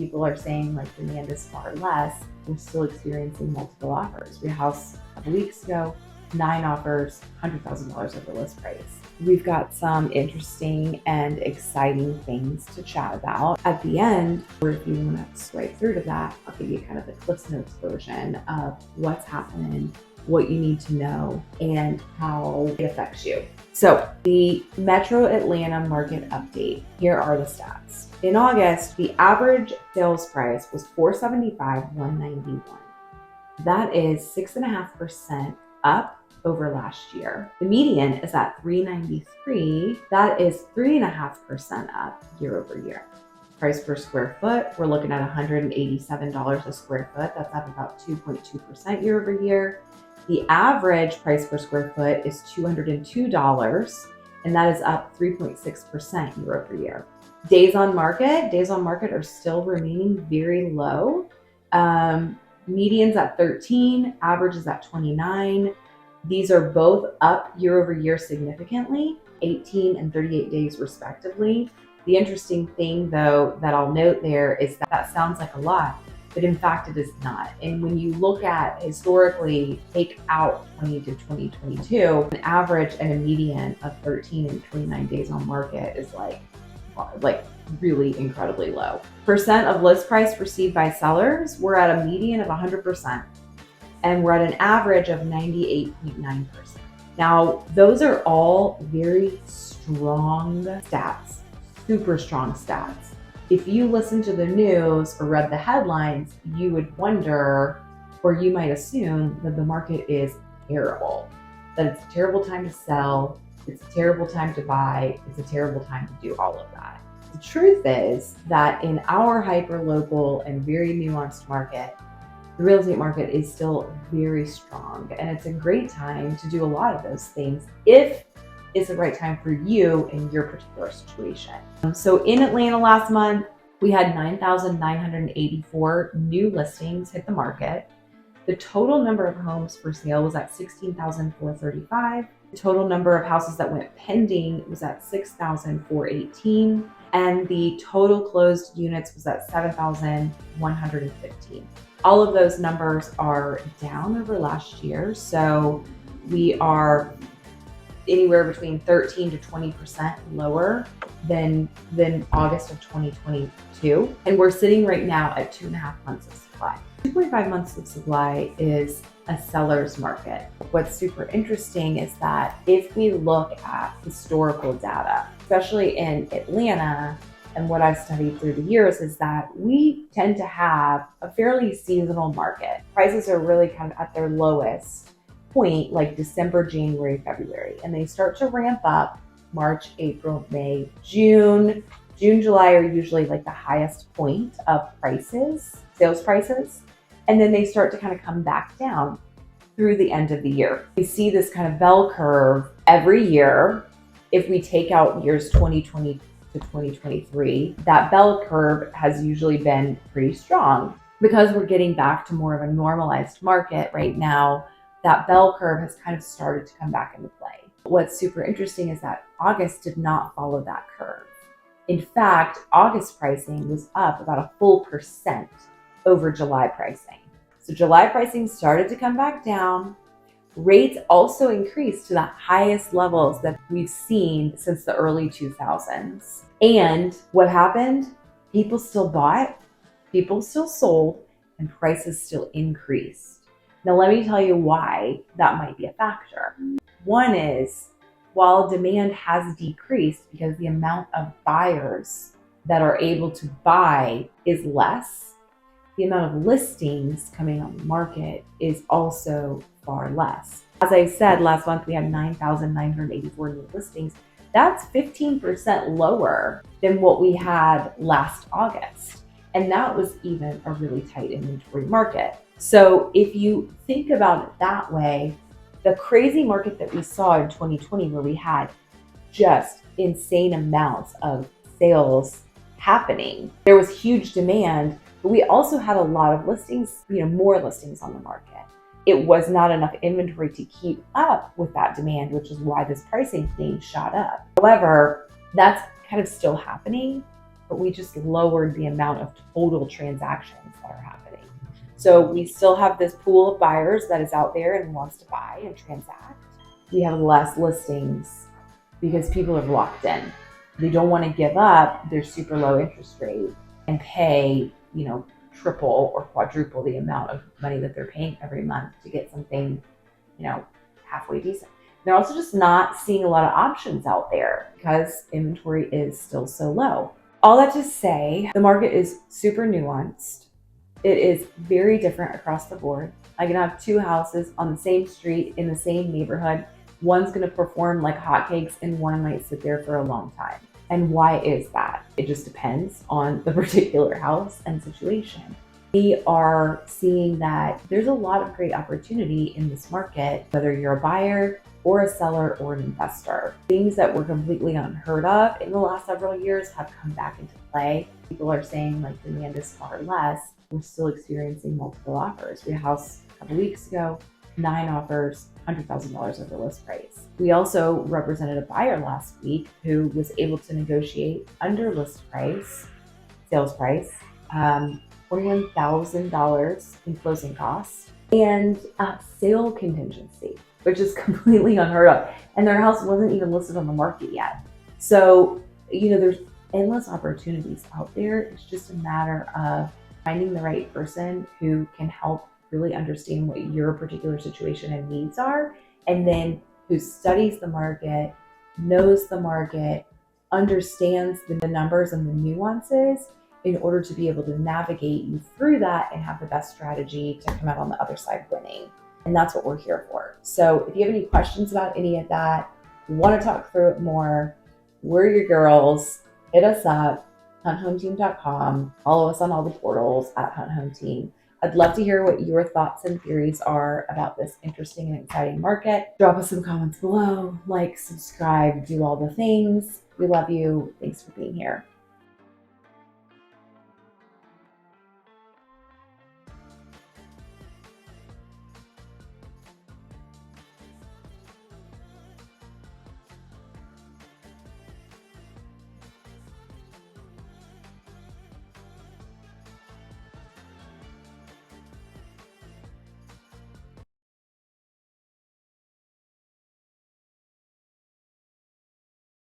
people are saying like demand is far less, we're still experiencing multiple offers. We had a house a couple weeks ago, 9 offers, $100,000 over list price. We've got some interesting and exciting things to chat about at the end, or if you want to swipe through to that, I'll give you kind of the Cliff Notes version of what's happening, what you need to know, and how it affects you. So the Metro Atlanta market update, here are the stats. In August, the average sales price was $475,191. That is 6.5% up over last year. The median is at $393. That is 3.5% up year over year. Price per square foot, we're looking at $187 a square foot. That's up about 2.2% year over year. The average price per square foot is $202, and that is up 3.6% year over year. Days on market are still remaining very low. Median's at 13, average is at 29. These are both up year over year significantly, 18 and 38 days respectively. The interesting thing though that I'll note there is that sounds like a lot, but in fact it is not. And when you look at historically, take out 20 to 2022, an average and a median of 13 and 29 days on market is like really incredibly low. Percent of list price received by sellers, we're at a median of 100%, and we're at an average of 98.9%. Now, those are all very strong stats, super strong stats. If you listen to the news or read the headlines, you would wonder, or you might assume that the market is terrible, that it's a terrible time to sell, it's a terrible time to buy, it's a terrible time to do all of that. The truth is that in our hyper-local and very nuanced market, the real estate market is still very strong, and it's a great time to do a lot of those things if it's the right time for you in your particular situation. So in Atlanta last month, we had 9,984 new listings hit the market. The total number of homes for sale was at 16,435. The total number of houses that went pending was at 6,418. And the total closed units was at 7,115. All of those numbers are down over last year. So we are anywhere between 13 to 20% lower than August of 2022. And we're sitting right now at 2.5 months of supply. 2.5 months of supply is a seller's market. What's super interesting is that if we look at historical data, especially in Atlanta, and what I've studied through the years is that we tend to have a fairly seasonal market. Prices are really kind of at their lowest point, like December, January, February, and they start to ramp up March, April, May, June. June, July are usually like the highest point of prices, sales prices, and then they start to kind of come back down through the end of the year. We see this kind of bell curve every year. If we take out years 2020 to 2023, that bell curve has usually been pretty strong. Because we're getting back to more of a normalized market right now, that bell curve has kind of started to come back into play. What's super interesting is that August did not follow that curve. In fact, August pricing was up about a full percent over July pricing. So July pricing started to come back down. Rates also increased to the highest levels that we've seen since the early 2000s. And what happened? People still bought, people still sold, and prices still increased. Now, let me tell you why that might be a factor. One is, while demand has decreased because the amount of buyers that are able to buy is less, the amount of listings coming on the market is also far less. As I said, last month we had 9,984 new listings. That's 15% lower than what we had last August. And that was even a really tight inventory market. So if you think about it that way, the crazy market that we saw in 2020 where we had just insane amounts of sales happening, there was huge demand, but we also had a lot of listings, more listings on the market. It was not enough inventory to keep up with that demand, which is why this pricing thing shot up. However, that's kind of still happening. but we just lowered the amount of total transactions that are happening. So we still have this pool of buyers that is out there and wants to buy and transact. We have less listings because people are locked in. They don't want to give up their super low interest rate and pay, triple or quadruple the amount of money that they're paying every month to get something, halfway decent. They're also just not seeing a lot of options out there because inventory is still so low. All that to say, the market is super nuanced. It is very different across the board. I can have two houses on the same street in the same neighborhood. One's going to perform like hotcakes and one might sit there for a long time. And why is that? It just depends on the particular house and situation. We are seeing that there's a lot of great opportunity in this market, whether you're a buyer or a seller or an investor. Things that were completely unheard of in the last several years have come back into play. People are saying like demand is far less. We're still experiencing multiple offers. We had a house a couple weeks ago, 9 offers, $100,000 over list price. We also represented a buyer last week who was able to negotiate under list price, sales price, $21,000 in closing costs, and sale contingency, which is completely unheard of. And their house wasn't even listed on the market yet. So, there's endless opportunities out there. It's just a matter of finding the right person who can help really understand what your particular situation and needs are, and then who studies the market, knows the market, understands the numbers and the nuances in order to be able to navigate you through that and have the best strategy to come out on the other side winning. And that's what we're here for. So if you have any questions about any of that, want to talk through it more, we're your girls. Hit us up, hunthometeam.com. Follow us on all the portals at Hunt Home Team. I'd love to hear what your thoughts and theories are about this interesting and exciting market. Drop us some comments below, like, subscribe, do all the things. We love you. Thanks for being here.